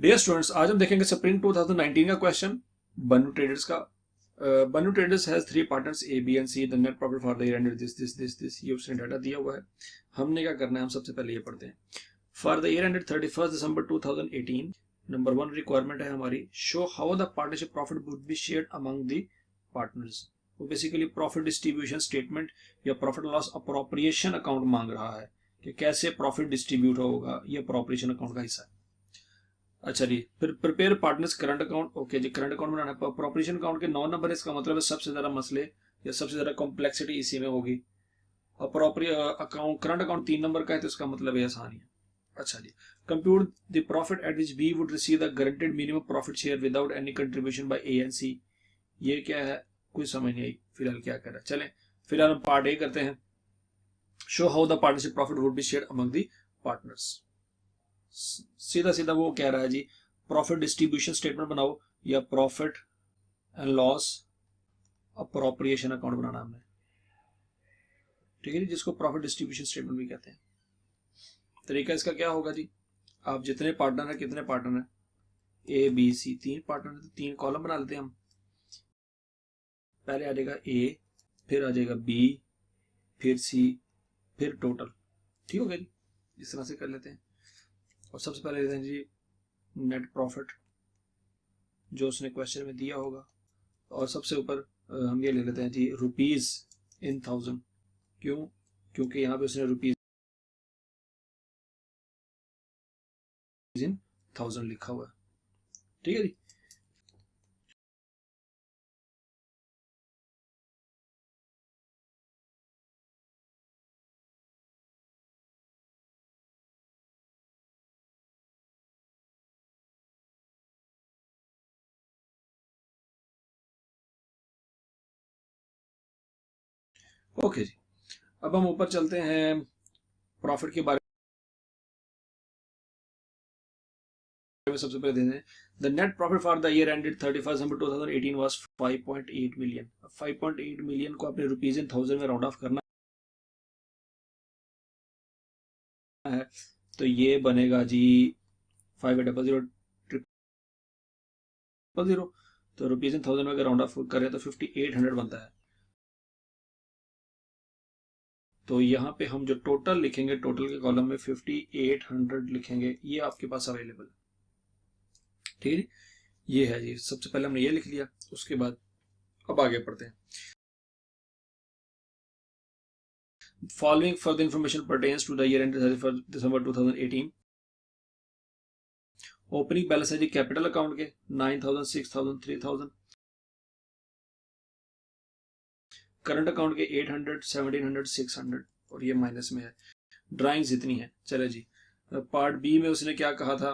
Dear students, आज हम देखेंगे स्प्रिंग 2019 का क्वेश्चन बन्नू ट्रेडर्स का। Bannu traders has 3 partners A B and C. The net profit for the year ended this. ये उसने डाटा दिया हुआ है। हमने क्या करना है, हम सबसे पहले ये पढ़ते हैं। For the year ended 31 December 2018, number 1 requirement है हमारी, show how the partnership profit would be shared among the partners. वो बेसिकली प्रॉफिट डिस्ट्रीब्यूशन स्टेटमेंट या प्रॉफिट लॉस अप्रोप्रिएशन अकाउंट मांग रहा है कि कैसे प्रॉफिट डिस्ट्रीब्यूट होगा। ये अप्रोप्रिएशन अकाउंट का हिस्सा है। अच्छा जी, फिर prepare partners current account. Okay जी, करंट अकाउंट बनाना है। अप्रोप्रिएशन अकाउंट के 9 नंबर है, इसका मतलब है सबसे ज्यादा मसले या सबसे ज्यादा कॉम्प्लेक्सिटी इसी में होगी। अकाउंट करंट अकाउंट 3 नंबर का है, तो इसका मतलब है आसानी है। अच्छा जी, compute the profit at which B would receive the guaranteed minimum profit share without any contribution by A and C. ये क्या है, कोई समझ नहीं आई फिलहाल क्या कर रहा है। चलें फिलहाल हम पार्ट ए करते हैं। Show how the partnership profit would be share among the partners. सीधा सीधा वो कह रहा है जी, प्रॉफिट डिस्ट्रीब्यूशन स्टेटमेंट बनाओ या profit and loss appropriation account बनाना हमने। ठीक है जी, जिसको प्रॉफिट डिस्ट्रीब्यूशन स्टेटमेंट भी कहते हैं। तरीका इसका क्या होगा जी, आप जितने पार्टनर है, कितने पार्टनर है, ए बी सी, 3 पार्टनर है, तो 3 कॉलम बना लेते हैं हम। पहले आ जाएगा ए, फिर आ जाएगा बी, फिर सी, फिर टोटल। ठीक हो गया जी, इस तरह से कर लेते हैं। और सबसे पहले लेते हैं जी नेट प्रॉफिट, जो उसने क्वेश्चन में दिया होगा। और सबसे ऊपर हम ये ले लेते हैं जी रुपीज इन 1000। क्यों? क्योंकि यहाँ पे उसने रुपीज इन 1000 लिखा हुआ है। ठीक है जी, ओके जी। अब हम ऊपर चलते हैं, प्रॉफिट के बारे में सबसे पहले देते हैं। The net profit for the year ended 31 December 2018 was 5.8 million. 5.8 million को अपने रुपीज इन 1000 में राउंड ऑफ करना है, तो ये बनेगा जी 5800 000। तो रुपीज इन 1000 में अगर राउंड ऑफ करें तो 5800 बनता है। तो यहाँ पे हम जो टोटल लिखेंगे, टोटल के कॉलम में 5800 लिखेंगे। ये आपके पास अवेलेबल है। ठीक है, ये है जी। सबसे पहले हमने ये लिख लिया, उसके बाद अब आगे पढ़ते हैं। Following for the information pertains to the year end 31 December 2018। Opening balance है जी कैपिटल अकाउंट के 9000, 6000, 3000। करंट अकाउंट के 800, 1700, 600 और ये माइनस में है। ड्राइंग्स इतनी है। चले जी, पार्ट बी में उसने क्या कहा था,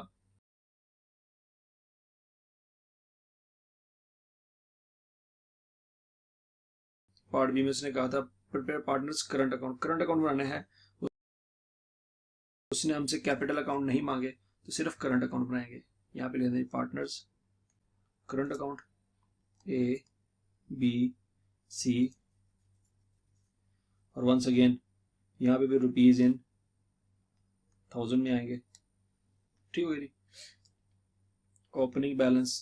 पार्ट बी में उसने कहा था prepare partners current account. Current account बनाने हैं, उसने हमसे कैपिटल अकाउंट नहीं मांगे, तो सिर्फ करंट अकाउंट बनाएंगे। यहाँ पे लेते हैं partners current account A B C, और वंस अगेन यहाँ पे भी रुपीज इन 1000 में आएंगे। ठीक हो गई। ओपनिंग बैलेंस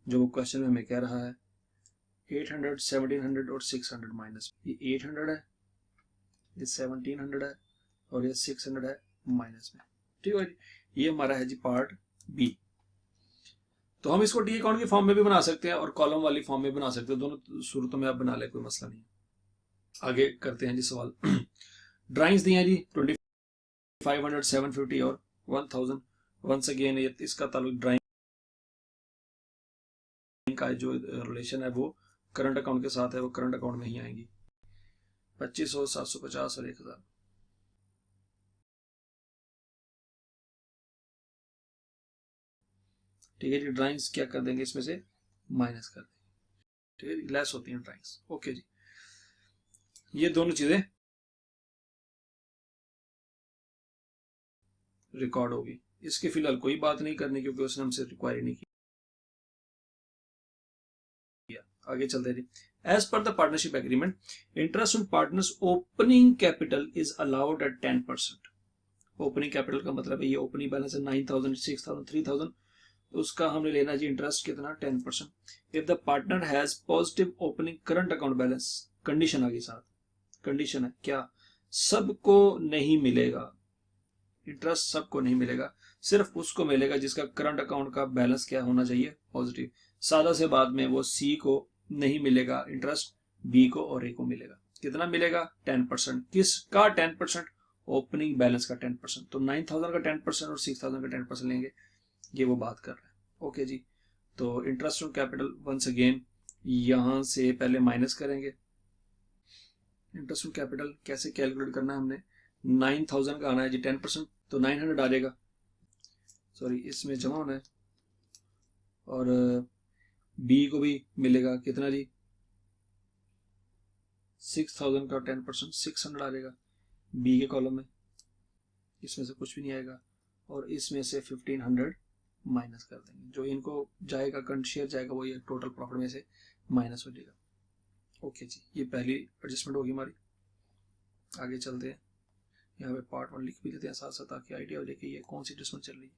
जो वो क्वेश्चन में हमें कह रहा है 800, 1700 और 600 माइनस। ये 800 है, ये 1700 है और ये 600 है माइनस में। ठीक है, ये हमारा है जी पार्ट बी। तो हम इसको टी अकाउंट के फॉर्म में भी बना सकते हैं और कॉलम वाली फॉर्म में बना सकते हैं। दोनों सूरतों में आप बना ले, कोई मसला नहीं। आगे करते हैं जी सवाल। ड्राइंग्स दी हैं जी 2500, 750 और 1000। वंस अगेन इसका ताल्लुक ड्राइंग का जो रिलेशन है वो करंट अकाउंट के साथ है, वो करंट अकाउंट में ही आएंगी। 2500, 750 और 1000। ठीक है जी, ड्राइंग्स क्या कर देंगे, इसमें से माइनस कर देंगे। ठीक है जी, लेस होती हैं ड्राइंग्स। ओके जी, ये दोनों चीजें रिकॉर्ड होगी। इसके फिलहाल कोई बात नहीं करनी, क्योंकि उसने हमसे रिक्वायर नहीं किया। आगे चलते हैं जी। As per the partnership agreement, interest on partners opening capital is allowed at 10%। Opening capital का मतलब है ये ओपनिंग बैलेंस है 9,000, 6,000, 3,000, उसका हमने लेना जी इंटरेस्ट कितना 10%। If the partner has positive opening current account balance, condition आ गई साथ, कंडीशन है क्या, सबको नहीं मिलेगा इंटरेस्ट, सबको नहीं मिलेगा, सिर्फ उसको मिलेगा जिसका करंट अकाउंट का बैलेंस क्या होना चाहिए पॉजिटिव। सादा से बाद में वो सी को नहीं मिलेगा इंटरेस्ट, बी को और ए को मिलेगा। कितना मिलेगा 10%। किसका 10%? ओपनिंग बैलेंस का 10%। तो 9,000 का 10% और 6,000 का 10% लेंगे, ये वो बात कर रहे हैं। ओके जी, तो interest on capital once again यहां से पहले माइनस करेंगे। इंटरेस्ट ऑन कैपिटल कैसे कैलकुलेट करना है हमने, 9,000 का आना है जी 10%, तो 900 आ जाएगा, सॉरी इसमें जमा होना है, और बी को भी मिलेगा कितना जी 6,000 का 10%, 600 आ जाएगा बी के कॉलम में, इसमें से कुछ भी नहीं आएगा, और इसमें से 1,500 माइनस कर देंगे, जो इनको जाएगा करंट शेयर जाएगा वो ये टोटल प्रॉफिट में से माइनस हो जाएगा। ओके जी, ये पहली एडजस्टमेंट होगी हमारी। आगे चलते हैं, यहाँ पे पार्ट 1 लिख भी देते हैं साथ साथ ताकि आइडिया हो जाए कि ये कौन सी एडजस्टमेंट चल रही है।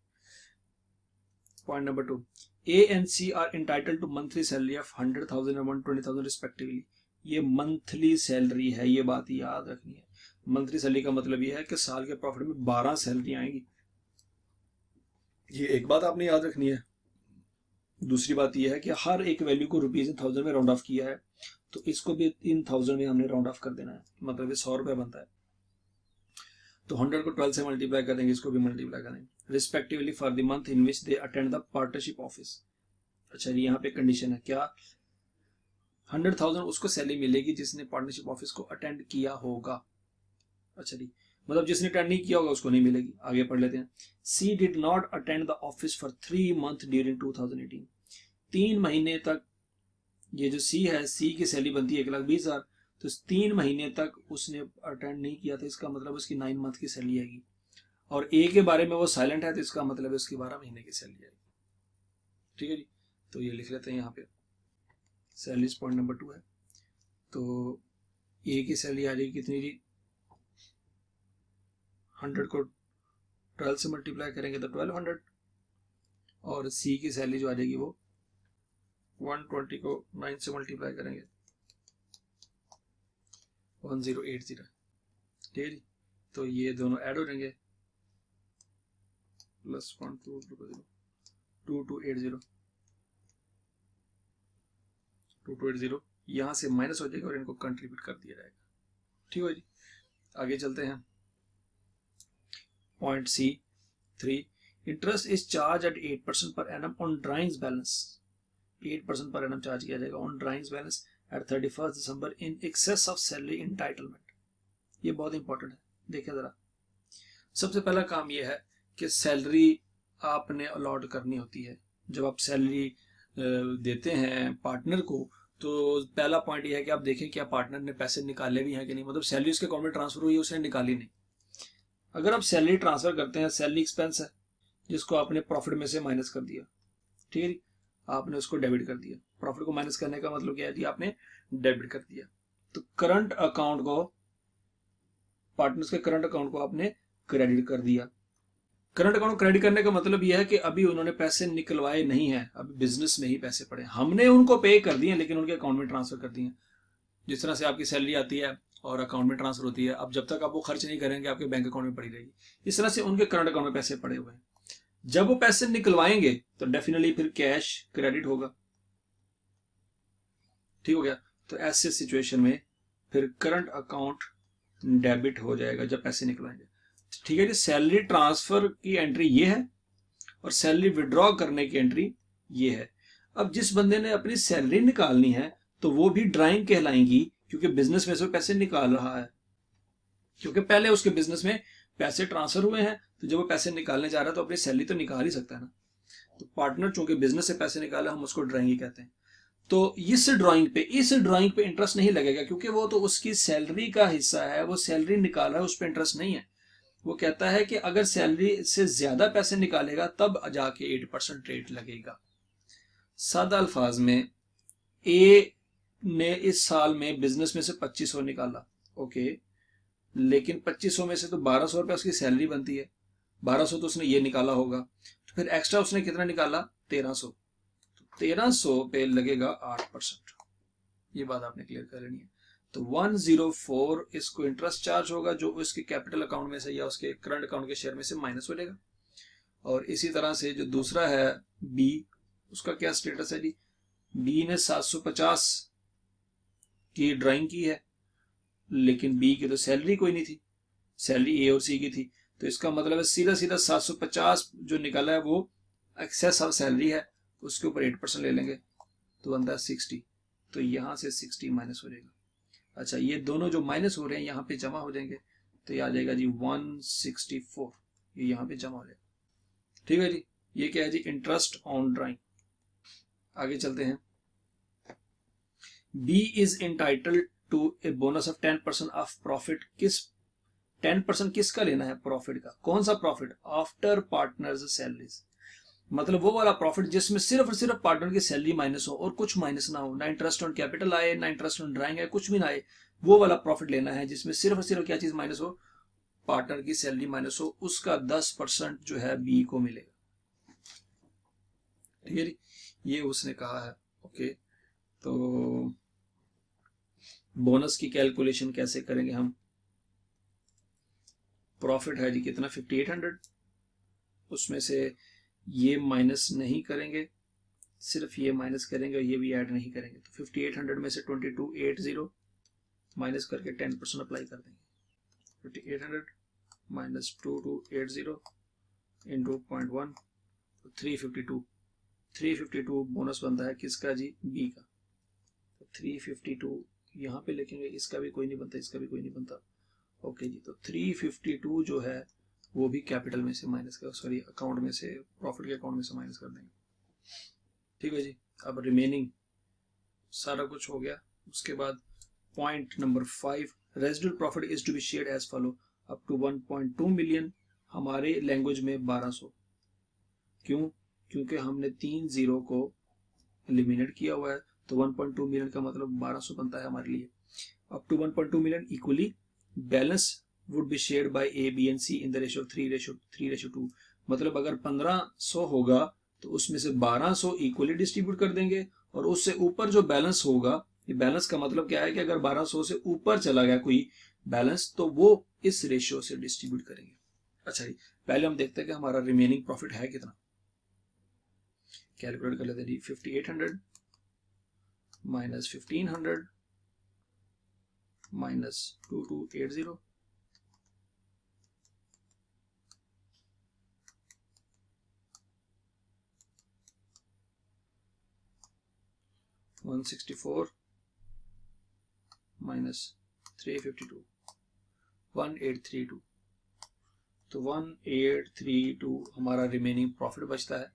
Point number 2, A and C are entitled to monthly salary of 100,000 और 120,000 रिस्पेक्टिवली। ये मंथली सैलरी है, ये बात याद रखनी है। मंथली सैलरी का मतलब ये है कि साल के प्रॉफिट में 12 सैलरी आएंगी, ये एक बात आपने याद रखनी है। दूसरी बात यह है कि हर एक वैल्यू को रुपीज इन थाउजेंड में राउंड ऑफ किया है, तो इसको भी इन थाउजेंड में हमने राउंड ऑफ कर देना है, मतलब ये 100 रुपया बनता है, तो 100 को 12 से मल्टीप्लाई कर देंगे, इसको भी मल्टीप्लाई करेंगे, respectively for the month in which they attend the partnership office. अच्छा जी, यहाँ पे कंडीशन है क्या, 100,000 उसको सैलरी मिलेगी जिसने पार्टनरशिप ऑफिस को अटेंड किया होगा। अच्छा जी, मतलब जिसने अटेंड नहीं किया होगा उसको नहीं मिलेगी। आगे पढ़ लेते हैं। C did not attend the office for 3 month during 2018। 3 महीने तक, ये जो सी है, सी की सैलरी बनती है 1,20,000, तो 3 महीने तक उसने अटेंड नहीं किया था, इसका मतलब उसकी 9 मंथ की सैलरी आएगी। और ए के बारे में वो साइलेंट है, तो इसका मतलब है उसकी 12 महीने की सैलरी आएगी। ठीक है जी, तो ये लिख लेते हैं यहाँ पे, सैलरी पॉइंट नंबर 2 है। तो ए की सैलरी आ जाएगी कितनी जी, 100 को 12 से मल्टीप्लाई करेंगे तो 1200, और सी की सैलरी जो आ जाएगी वो 120 को 9 से मल्टीप्लाई करेंगे 1080। ठीक है जी, तो ये दोनों ऐड हो जाएंगे, प्लस 2280 यहाँ से माइनस हो जाएगा और इनको कंट्रीब्यूट कर दिया जाएगा। ठीक है जी, आगे चलते हैं। Point C 3, interest is charged at 8% per annum on drawings balance. 8% per annum charge किया जाएगा on drawings balance at 31 December in excess of salary entitlement. ये बहुत इंपॉर्टेंट है, देखिए जरा। सबसे पहला काम यह है कि सैलरी आपने अलॉट करनी होती है। जब आप सैलरी देते हैं पार्टनर को, तो पहला पॉइंट यह है कि आप देखें क्या पार्टनर ने पैसे निकाले भी हैं कि नहीं, मतलब सैलरी उसके अकाउंट में ट्रांसफर हुई है, उसने निकाली नहीं। अगर आप सैलरी ट्रांसफर करते हैं, सैलरी एक्सपेंस है जिसको आपने प्रॉफिट में से माइनस कर दिया, ठीक है, आपने उसको डेबिट कर दिया। प्रॉफिट को माइनस करने का मतलब क्या है जी, आपने डेबिट कर दिया। तो करंट अकाउंट को, पार्टनर्स के करंट अकाउंट को आपने क्रेडिट कर दिया। करंट अकाउंट क्रेडिट करने का मतलब यह है कि अभी उन्होंने पैसे निकलवाए नहीं है, अभी बिजनेस में ही पैसे पड़े, हमने उनको पे कर दिए लेकिन उनके अकाउंट में ट्रांसफर कर दिए। जिस तरह से आपकी सैलरी आती है और अकाउंट में ट्रांसफर होती है, अब जब तक आप वो खर्च नहीं करेंगे आपके बैंक अकाउंट में पड़ी रहेगी, इस तरह से उनके करंट अकाउंट में पैसे पड़े हुए हैं। जब वो पैसे निकलवाएंगे तो डेफिनेटली फिर कैश क्रेडिट होगा। ठीक हो गया, तो ऐसे सिचुएशन में फिर करंट अकाउंट डेबिट हो जाएगा जब पैसे निकलवाएंगे। ठीक है जी, सैलरी ट्रांसफर की एंट्री ये है और सैलरी विड्रॉ करने की एंट्री ये है। अब जिस बंदे ने अपनी सैलरी निकालनी है तो वो भी ड्राइंग कहलाएंगी, क्योंकि बिजनेस में से पैसे निकाल रहा है, क्योंकि पहले उसके बिजनेस में पैसे ट्रांसफर हुए हैं, तो जब वो पैसे निकालने जा रहा है तो अपनी सैलरी तो निकाल ही सकता है ना। तो पार्टनर चूंकि बिजनेस से पैसे निकाला, हम उसको ड्राइंग ही कहते हैं। तो इस ड्राइंग पे इंटरेस्ट नहीं लगेगा, क्योंकि वो तो उसकी सैलरी का हिस्सा है, वो सैलरी निकाला है, उस पर इंटरेस्ट नहीं है। वो कहता है कि अगर सैलरी से ज्यादा पैसे निकालेगा तब जाके 8% रेट लगेगा। सादा अल्फाज में, ए ने इस साल में बिजनेस में से 2500 निकाला, ओके, लेकिन 2500 में से तो 1200 रुपये उसकी सैलरी बनती है, 1200 तो उसने ये निकाला होगा, तो फिर एक्स्ट्रा उसने कितना निकाला, 1300, तो 1300 पे लगेगा 8%। ये बात आपने क्लियर कर लेनी है। तो 104 इसको इंटरेस्ट चार्ज होगा जो उसके कैपिटल अकाउंट में से या उसके करंट अकाउंट के शेयर में से माइनस हो जाएगा। और इसी तरह से जो दूसरा है बी, उसका क्या स्टेटस है जी, बी ने 750 की ड्राइंग की है, लेकिन बी की तो सैलरी कोई नहीं थी, सैलरी ए और सी की थी, तो इसका मतलब है सीधा सीधा 750 जो निकाला है वो एक्सेस ऑफ सैलरी है, उसके ऊपर 8% ले लेंगे तो बनता है 60, तो यहां से 60 माइनस हो जाएगा। अच्छा, ये दोनों जो माइनस हो रहे हैं यहाँ पे जमा हो जाएंगे, तो ये आ जाएगा जी 164, ये यहाँ पे जमा हो जाएगा। ठीक है जी, ये क्या है जी, इंटरेस्ट ऑन ड्राइंग। आगे चलते हैं। B is entitled to a bonus of 10% of profit. किस 10% किसका लेना है, प्रॉफिट का। कौन सा प्रॉफिट, आफ्टर पार्टनर्स सैलरीज, मतलब वो वाला प्रॉफिट जिसमें सिर्फ और सिर्फ पार्टनर की सैलरी माइनस हो और कुछ माइनस ना हो, ना इंटरेस्ट ऑन कैपिटल आए, ना इंटरेस्ट ऑन ड्राइंग आए, कुछ भी ना आए, वो वाला प्रॉफिट लेना है जिसमें सिर्फ और सिर्फ क्या चीज माइनस हो, पार्टनर की सैलरी माइनस हो, उसका 10% जो है बी को मिलेगा। ठीक है जी, ये उसने कहा है। ओके, तो बोनस की कैलकुलेशन कैसे करेंगे हम, प्रॉफिट है जी कितना 5800, उसमें से ये माइनस नहीं करेंगे, सिर्फ ये माइनस करेंगे और ये भी ऐड नहीं करेंगे, तो 5800 में से 2280 माइनस करके 10% अप्लाई कर देंगे। 5800 माइनस 2280 इंटू 0.1, 352 बोनस बनता है किसका जी, बी का। तो 352 यहाँ पे लिखेंगे, इसका भी कोई नहीं बनता, इसका भी कोई नहीं बनता। ओके जी, तो 352 जो है वो भी कैपिटल में से माइनस कर, सॉरी अकाउंट में से, प्रॉफिट के अकाउंट में से माइनस कर देंगे। ठीक है जी, अब रिमेनिंग सारा कुछ हो गया। उसके बाद point number 5, residual profit is to be shared as follow up to 1.2 million, हमारे लैंग्वेज में 1200। क्यों, क्योंकि हमने 3 जीरो को एलिमिनेट किया हुआ है, तो 1.2 मिलियन का मतलब 1200 बनता है हमारे लिए। Up to 1.2 million equally balance would be shared by A B and C in the ratio 3:2, मतलब अगर 1500 होगा तो उसमें से 1200 इक्वली डिस्ट्रीब्यूट कर देंगे, और उससे ऊपर जो बैलेंस होगा, ये बैलेंस का मतलब क्या है कि अगर 1200 से ऊपर चला गया कोई बैलेंस तो वो इस रेशियो से डिस्ट्रीब्यूट करेंगे। अच्छा जी, पहले हम देखते हैं कि हमारा रिमेनिंग प्रॉफिट है कितना, कैलकुलेट कर लेते हैं जी। 5800 माइनस 1500 माइनस 2280, 164 माइनस 352, 1832, तो 1832 हमारा रिमेनिंग प्रॉफिट बचता है।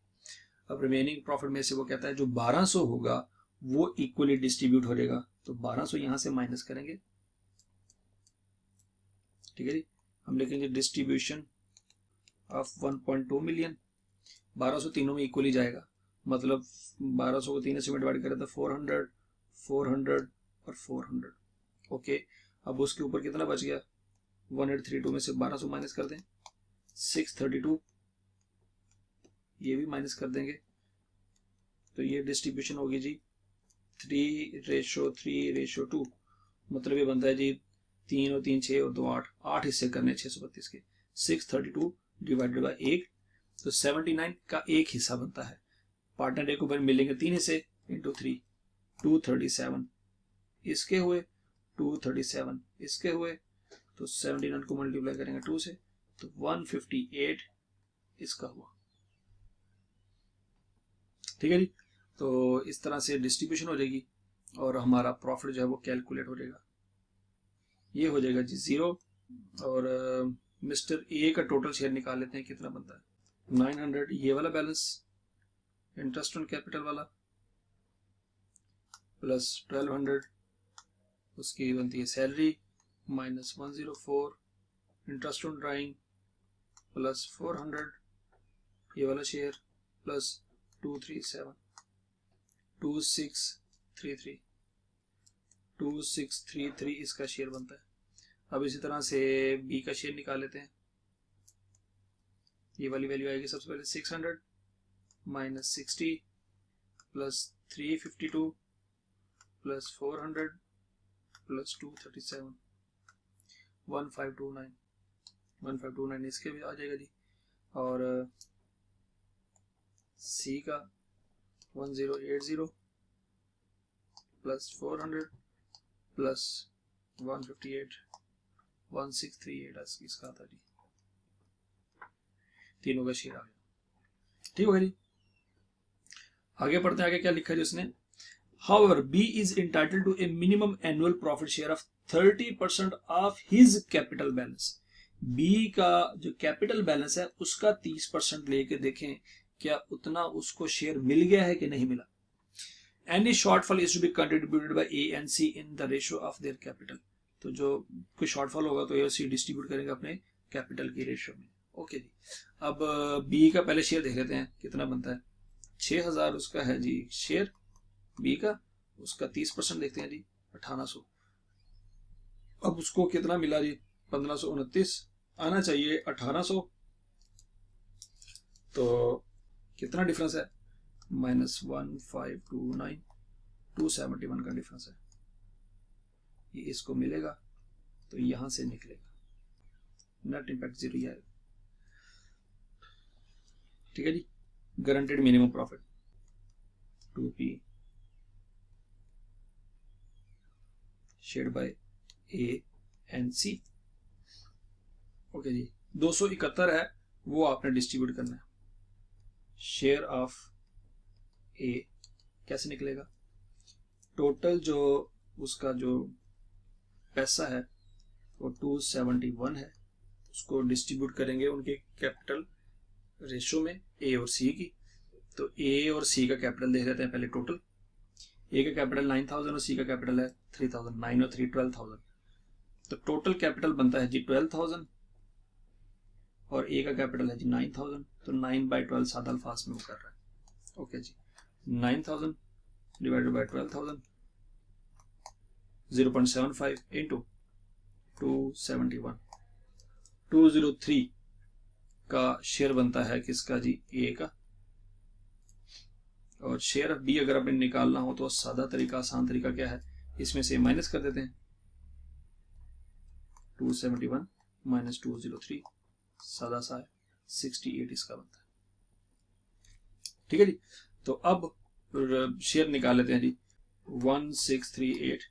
अब रिमेनिंग प्रॉफिट में से वो कहता है जो 1200 होगा वो इक्वली डिस्ट्रीब्यूट हो जाएगा, तो 1200 यहां से माइनस करेंगे। ठीक है जी, हम लिखेंगे डिस्ट्रीब्यूशन ऑफ 1.2 मिलियन, 1200 तीनों में इक्वली जाएगा, मतलब 1200 को 3 से डिवाइड करें तो 400, 400 और 400। ओके, अब उसके ऊपर कितना बच गया, 1832 में से 1200 माइनस कर दें, 632, ये भी माइनस कर देंगे, तो ये डिस्ट्रीब्यूशन होगी जी 3:3:2, मतलब ये बनता है जी 3 और 3 6 और 2 8, 8 हिस्से करने 632 के, 632 डिवाइडेड बाय 1, तो 79 का एक हिस्सा बनता है। पार्टनर ए को मिलेंगे 3 हिस्से इंटू 3, 237 इसके हुए, 237 इसके हुए, तो 79 को मल्टीप्लाई करेंगे 2 से, तो 158 इसका हुआ। ठीक है जी, तो इस तरह से डिस्ट्रीब्यूशन हो जाएगी और हमारा प्रॉफिट जो है वो कैलकुलेट हो जाएगा। ये हो जाएगा जी 0, और मिस्टर ए का टोटल शेयर निकाल लेते हैं, कितना बनता है 900, ये वाला बैलेंस इंटरेस्ट ऑन कैपिटल वाला, प्लस 1200 उसकी बनती है salary, minus 104 interest on drawing, plus 400 ये वाला शेयर, प्लस 237 2633 2633 इसका शेयर बनता है। अब इसी तरह से बी का शेयर निकाल लेते हैं। ये वाली वैल्यू आएगी सबसे पहले 600 माइनस 60 प्लस 352 प्लस 400 प्लस 237 1529 इसके भी आ जाएगा जी। और सी का 1080 प्लस 400 प्लस 158 1638 इसका था जी। तीनों का शेयर आ गया। ठीक हो गया जी। आगे पढ़ते हैं, आगे क्या लिखा है उसने। However, B is entitled to a minimum annual profit share of 30% of his capital balance. B का जो कैपिटल बैलेंस है उसका 30% लेके देखें क्या उतना उसको शेयर मिल गया है कि नहीं मिला। Any shortfall is to be contributed by A and C in the ratio of their capital. तो जो कोई शॉर्टफॉल होगा तो A और C डिस्ट्रीब्यूट करेंगे अपने कैपिटल की रेशियो में। ओके जी। अब B का पहले शेयर देख लेते हैं कितना बनता है। 6000 उसका है जी शेयर बी का, उसका 30% देखते हैं जी 1800। अब उसको कितना मिला जी 1529, आना चाहिए 1800, तो कितना डिफरेंस है -1529 271 का डिफरेंस है। ये इसको मिलेगा तो यहां से निकलेगा, नेट इंपैक्ट 0 ही आएगा। ठीक है जी। Guaranteed minimum profit 2p share by A and C. Okay जी। 271 है वो आपने डिस्ट्रीब्यूट करना है। शेयर ऑफ ए कैसे निकलेगा, टोटल जो उसका जो पैसा है वो 271 है, उसको डिस्ट्रीब्यूट करेंगे उनके कैपिटल रेशो में ए और सी की। तो ए और सी का कैपिटल देख लेते हैं पहले। टोटल ए का कैपिटल 9000 और सी का कैपिटल है 3000, 9 और 3 12000, तो टोटल कैपिटल बनता है जी 12000 और ए का कैपिटल है जी 9000, तो 9/12 सादा अल्फाज में वो कर रहा है। ओके जी। 9000 डिवाइडेड बाय 12000 0.75 इंटू 271 203 का शेयर बनता है किसका जी ए का। और शेयर ऑफ बी अगर अपने निकालना हो तो सादा तरीका, आसान तरीका क्या है, इसमें से माइनस कर देते हैं। 271 माइनस 203 सादा सा है 68 इसका बनता है। ठीक है जी। तो अब शेयर निकाल लेते हैं जी। 1638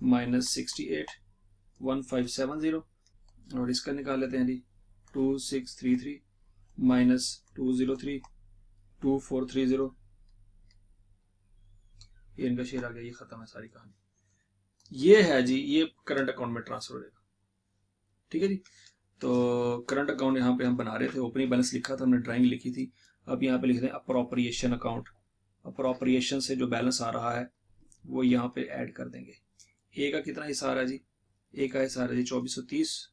माइनस 68 1570 और इसका निकाल लेते हैं जी 2633 माइनस 203 2430। ये इनका शेयर आ गया, ये खत्म है सारी कहानी। ये है जी, ये करंट अकाउंट में ट्रांसफर हो जाएगा। ठीक है जी। तो करंट अकाउंट यहाँ पे हम बना रहे थे, ओपनिंग बैलेंस लिखा था हमने, ड्राइंग लिखी थी। अब यहाँ पे लिख दें अप्रोप्रिएशन अकाउंट। अप्रोप्रिएशन से जो बैलेंस आ रहा है वो यहाँ पे ऐड कर देंगे। ए का कितना हिस्सा आ रहा है जी, ए का हिस्सा आ रहा है जी 2430,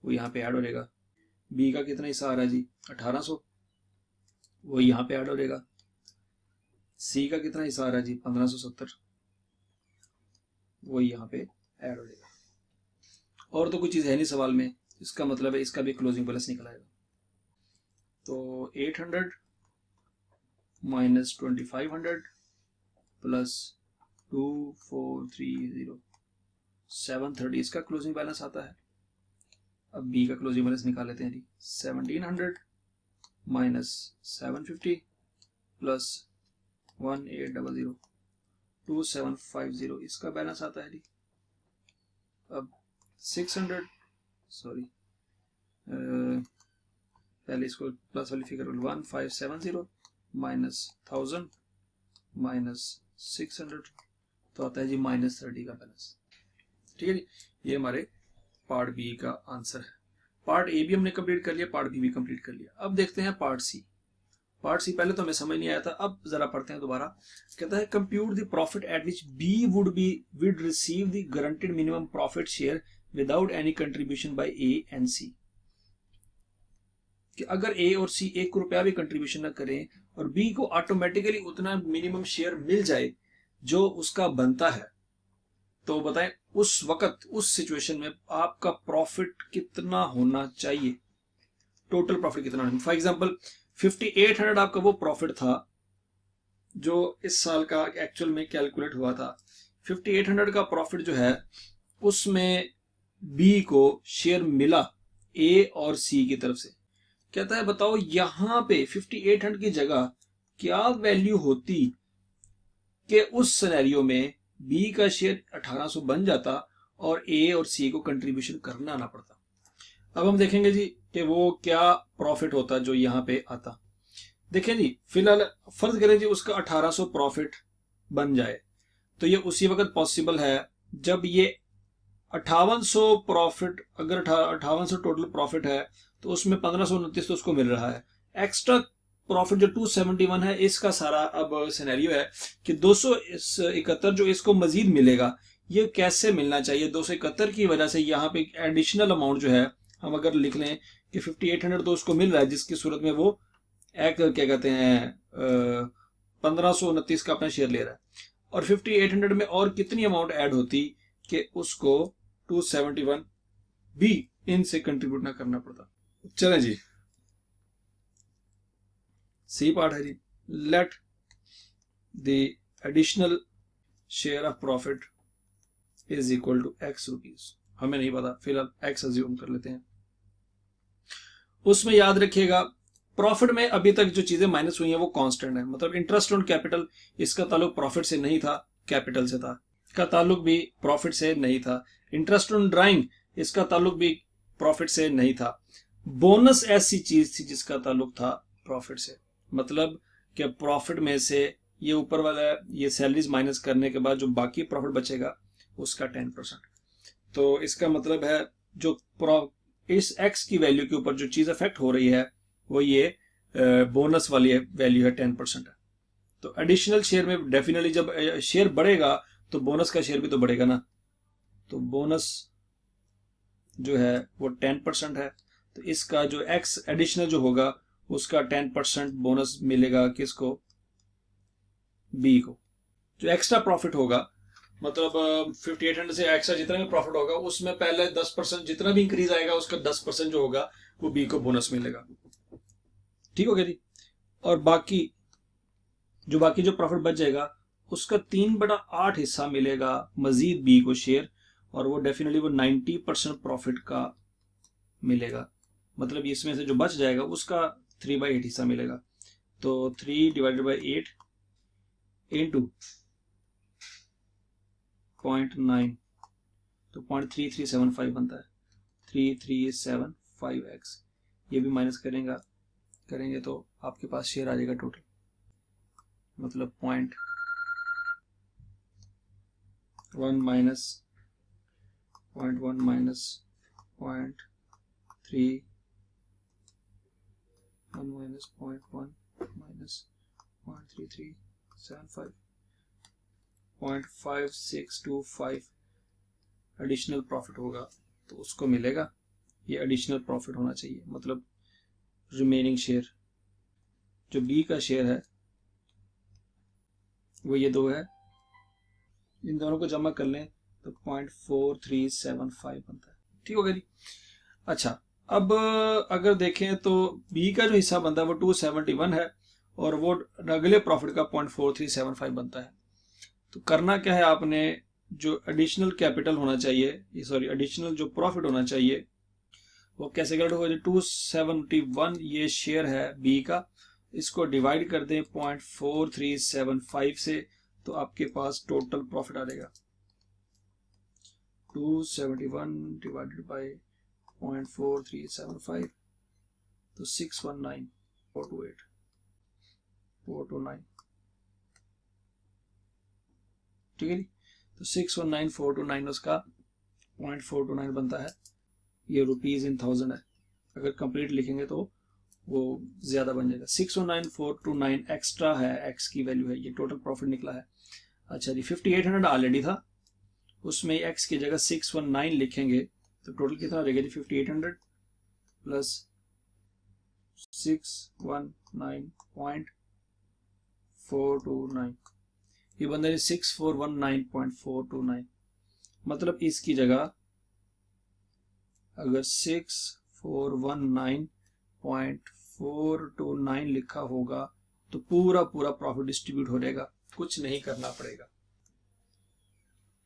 वो यहाँ पे ऐड हो जाएगा। बी का कितना हिस्सा आ रहा है जी 1800, वो यहाँ पे ऐड हो जाएगा। सी का कितना हिस्सा आ रहा है जी 1570, वो यहाँ पे ऐड हो जाएगा। और तो कुछ चीज है नहीं सवाल में, इसका मतलब है इसका भी क्लोजिंग बैलेंस निकल आएगा। तो 800 माइनस 2500 प्लस 2430 730 इसका क्लोजिंग बैलेंस आता है। अब बी का क्लोजिंग बैलेंस निकाल लेते हैं जी। 1700 माइनस 750 प्लस 1800 2750 इसका बैलेंस आता है जी। अब 600 सॉरी पहले इसको प्लस वाली फिगर 1570 माइनस 1000 माइनस 600 तो आता है जी -30 का बैलेंस। ठीक है जी। ये हमारे पार्ट बी का आंसर है। पार्ट ए भी हमने कंप्लीट कर लिया, पार्ट बी भी कंप्लीट कर लिया। अब देखते हैं पार्ट सी। पार्ट सी पहले तो हमें समझ नहीं आया था, अब जरा पढ़ते हैं दोबारा। कहता है compute the profit at which B would receive the guaranteed minimum profit share without any contribution by A and C. कि अगर ए और सी 1 रुपया भी कंट्रीब्यूशन ना करें और बी को ऑटोमेटिकली उतना मिनिमम शेयर मिल जाए जो उसका बनता है, तो बताएं उस वक्त उस सिचुएशन में आपका प्रॉफिट कितना होना चाहिए, टोटल प्रॉफिट कितना होना चाहिए। फॉर एग्जांपल 5800 आपका वो प्रॉफिट था जो इस साल का एक्चुअल में कैलकुलेट हुआ था। 5800 का प्रॉफिट जो है उसमें बी को शेयर मिला ए और सी की तरफ से। कहता है बताओ यहां पे 5800 की जगह क्या वैल्यू होती कि उस सिनेरियो में बी का शेयर 1800 बन जाता और ए और सी को कंट्रीब्यूशन करना ना पड़ता। अब हम देखेंगे जी कि वो क्या प्रॉफिट होता जो यहां पे आता। देखें जी, फिलहाल फर्ज करें जी उसका 1800 प्रॉफिट बन जाए, तो ये उसी वक्त पॉसिबल है जब ये 5800 प्रॉफिट, अगर 5800 टोटल प्रॉफिट है तो उसमें 1529 तो उसको मिल रहा है। एक्स्ट्रा प्रॉफिट जो 271 है इसका सारा अब सिनेरियो है कि 271 जो इसको मजीद मिलेगा, ये कैसे मिलना चाहिए। 271 की वजह से यहाँ पे एडिशनल अमाउंट जो है हम अगर लिख लें कि 5800 तो उसको मिल रहा है, जिसकी सूरत में वो एक क्या कहते हैं 1529 का अपना शेयर ले रहा है, और 5800 में और कितनी अमाउंट ऐड होती कि उसको 271 भी इनसे कंट्रीब्यूट ना करना पड़ता। चलें जी, सी पार्ट है जी, let the additional share of profit is equal to X rupees. हमें नहीं पता, फिलहाल एक्स अज्यूम कर लेते हैं। उसमें याद रखिएगा प्रॉफिट में अभी तक जो चीजें माइनस हुई हैं वो कांस्टेंट है, मतलब इंटरेस्ट ऑन कैपिटल इसका ताल्लुक प्रॉफिट से नहीं था, कैपिटल से था। का ताल्लुक भी प्रॉफिट से नहीं था। इंटरेस्ट ऑन ड्राइंग इसका ताल्लुक भी प्रॉफिट से नहीं था। बोनस ऐसी चीज थी जिसका ताल्लुक था प्रॉफिट से, मतलब कि प्रॉफिट में से ये ऊपर वाला ये सैलरीज माइनस करने के बाद जो बाकी प्रॉफिट बचेगा उसका 10%। तो इसका मतलब है जो इस एक्स की वैल्यू के ऊपर जो चीज अफेक्ट हो रही है वो ये बोनस वाली वैल्यू है 10% है। तो एडिशनल शेयर में डेफिनेटली जब शेयर बढ़ेगा तो बोनस का शेयर भी तो बढ़ेगा ना, तो बोनस जो है वो 10% है। तो इसका जो एक्स एडिशनल जो होगा उसका 10% बोनस मिलेगा किसको, बी को। जो एक्स्ट्रा प्रॉफिट होगा मतलब 5800 से एक्स्ट्रा जितना भी प्रॉफिट होगा उसमें पहले 10% जितना भी इंक्रीज आएगा उसका 10% जो होगा वो बी को बोनस मिलेगा। ठीक हो गया जी। और बाकी जो प्रॉफिट बच जाएगा उसका 3/8 हिस्सा मिलेगा मजीद बी को शेयर, और वो डेफिनेटली वो 90% प्रॉफिट का मिलेगा। मतलब इसमें से जो बच जाएगा उसका 3/8 हिस्सा मिलेगा। तो 3/8 इंटू 0.9 तो 0.3375 बनता है, 3375x। ये भी माइनस करेंगे तो आपके पास शेयर आ जाएगा टोटल, मतलब 0.1 minus 0.1 minus 0.3 1 minus 0.1 minus 0.3375 0.5625 additional profit होगा तो उसको मिलेगा। ये एडिशनल प्रॉफिट होना चाहिए, मतलब रिमेनिंग शेयर जो बी का शेयर है वो ये दो है, इन दोनों को जमा कर लें तो 0.4375 बनता है। ठीक हो गया जी। अच्छा, अब अगर देखें तो बी का जो हिस्सा बनता है वो 271 है और वो अगले प्रॉफिट का 0.4375 बनता है। तो करना क्या है आपने, जो एडिशनल कैपिटल होना चाहिए, सॉरी एडिशनल जो प्रॉफिट होना चाहिए वो कैसे कैलकुलेट होगा। 271 ये शेयर है बी का, इसको डिवाइड कर दें 0.4375 से तो आपके पास टोटल प्रॉफिट आ जाएगा 271 डिवाइडेड बाय 0.4375 तो 619,428,429। ठीक है जी। तो 619,429 उसका 0.429 बनता है। ये रुपीज इन थाउजेंड है, अगर कंप्लीट लिखेंगे तो वो ज्यादा बन जाएगा। 619,429 एक्स्ट्रा है, एक्स की वैल्यू है, ये टोटल प्रॉफिट निकला है। अच्छा जी, 5800 ऑलरेडी था, उसमें एक्स की जगह 619 लिखेंगे तो टोटल कितना हो जाएगा जी, 5800 प्लस 619.429, ये बन जाएगा 6419.429। मतलब इसकी जगह अगर 6419.429 लिखा होगा तो पूरा पूरा प्रॉफिट डिस्ट्रीब्यूट हो जाएगा, कुछ नहीं करना पड़ेगा।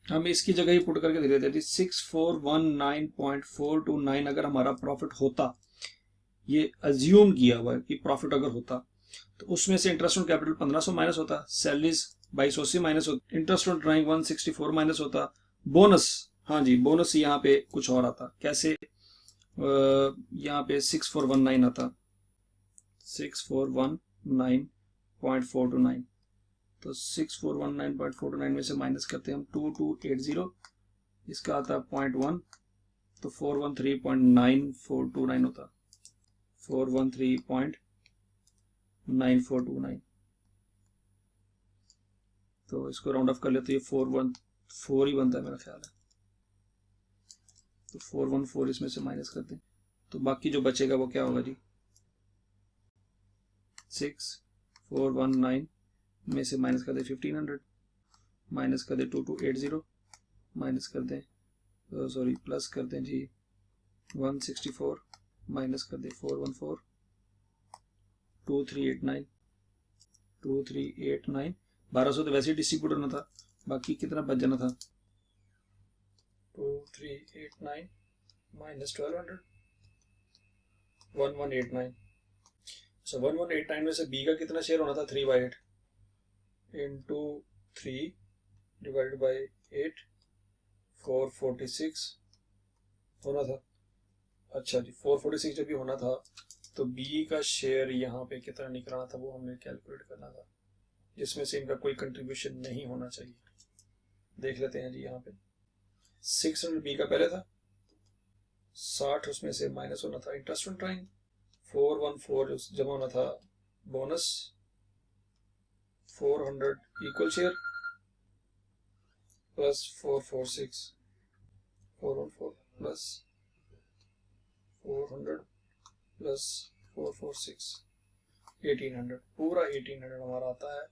हम इसकी जगह ही पुट करके दे देते थे 6419.429 अगर हमारा प्रॉफिट होता, ये अज्यूम किया हुआ है कि प्रॉफिट अगर होता, तो उसमें से इंटरेस्ट ऑन कैपिटल 1500 माइनस होता, सैलरीज 2280 माइनस होता, इंटरेस्ट ऑन ड्राइंग 164 माइनस होता, बोनस, हाँ जी बोनस यहाँ पे कुछ और आता, कैसे, यहाँ पे 6419 आता, 6419.429, तो 6419.429 में से माइनस करते हैं हम 2280, इसका आता है 0.1, तो 413.9429 होता, 413.9429, तो इसको राउंड ऑफ कर लेते हैं, 414 ही बनता है मेरा ख्याल है, तो 414 इसमें से माइनस करते हैं, तो बाकी जो बचेगा वो क्या होगा जी, 6419 में से माइनस कर दे 1500, माइनस कर दे 2280, माइनस कर दें सॉरी प्लस कर दें जी 164, माइनस कर दे 414, 2389, 1200 तो वैसे ही डिस्ट्रीब्यूट होना था, बाकी कितना बच जाना था, 2389 माइनस 1200, 1189, अच्छा 1189 में से बी का कितना शेयर होना था, 3/8 इंटू 3 डिवाइडेड बाई 8, 446 होना था, अच्छा जी 446 जब भी होना था तो बी का शेयर यहाँ पे कितना निकलना था वो हमने कैलकुलेट करना था, जिसमें से इनका कोई कंट्रीब्यूशन नहीं होना चाहिए। देख लेते हैं जी, यहाँ पे 600 बी का पहले था, 60 उसमें से माइनस होना था इंटरेस्ट ऑन ड्राइंग, 414 जमा होना था bonus, 400 equal share plus 446, 414 plus 400 plus 446, 1800, पूरा 1800 हमारा आता है।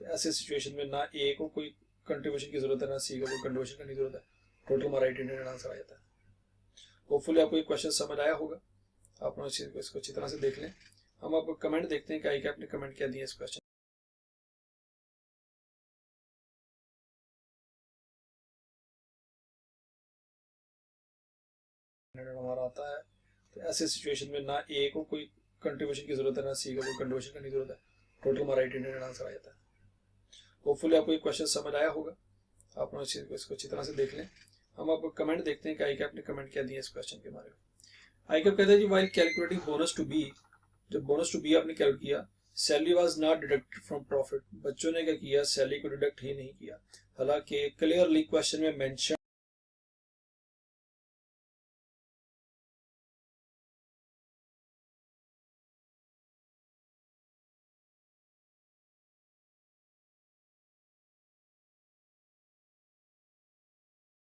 तो ऐसे सिचुएशन में ना ए को कोई कंट्रीब्यूशन की जरूरत है, ना सी को कोई कंट्रीब्यूशन करने की जरूरत है, टोटल हमारा 1800 आंसर आ जाता है। होपफुली आपको ये क्वेश्चन समझ आया होगा, आप लोग इसको अच्छी तरह से देख लें। हम आपको कमेंट देखते हैं कि आपने कमेंट क्या दिया इस क्वेश्चन हमारा आता है। तो ऐसे सिचुएशन में ना ए को कोई कंट्रीब्यूशन की जरूरत है, ना सी को कोई कंट्रीब्यूशन करने की जरूरत है, टोटल हमारा 1800 आंसर आ जाता है। होपफुली आपको ये क्वेश्चन समझ आया होगा, आप लोग इसको अच्छी तरह से देख लें। हम आपको कमेंट देखते हैं कि आपने कमेंट क्या दिया इस क्वेश्चन के बारे में। आईकैप कहते हैं जी while calculating bonus to be, जब बोनस टू बी आपने कैलकुलेट किया, salary was not deducted from profit, बच्चों ने क्या किया, सैलरी को डिडक्ट ही नहीं किया, हालांकि क्लियरली क्वेश्चन में मेंशन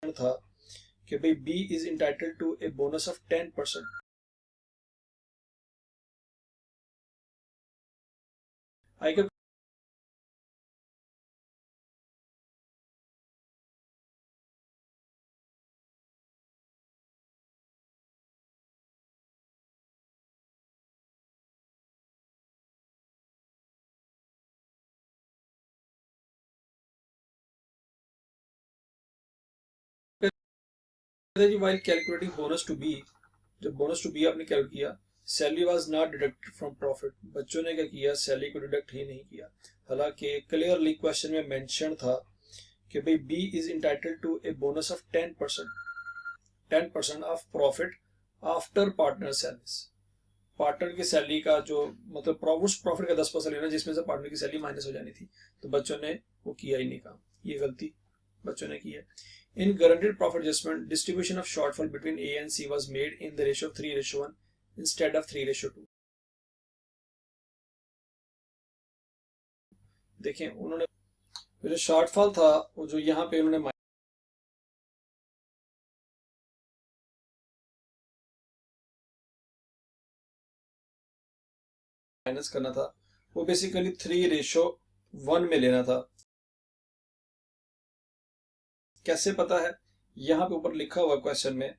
था कि भाई B is entitled to a bonus of 10%। आईकैप जी while calculating bonus to be, जब बोनस टू बी आपने कैलकुलेट किया, salary was not deducted from profit, बच्चों ने क्या किया, सैलरी को डिडक्ट ही नहीं किया, हालांकि क्लियरली क्वेश्चन में मेंशन था कि भाई B is entitled to a bonus of 10% of profit after partner salaries, partner की सैलरी का जो मतलब उस प्रॉफिट का 10% लेना जिसमें से पार्टनर की सैलरी माइनस हो जानी थी, तो बच्चों ने वो किया ही नहीं काम, ये गलती बच्चों ने की है। In guaranteed profit adjustment, distribution of shortfall between A and C was made in the ratio of 3:1 instead of 3:2. देखें उन्होंने जो शॉर्टफॉल था वो जो यहाँ पे उन्होंने माइनस करना था, वो बेसिकली 3:1 में लेना था। कैसे पता है, यहाँ पे ऊपर लिखा हुआ क्वेश्चन में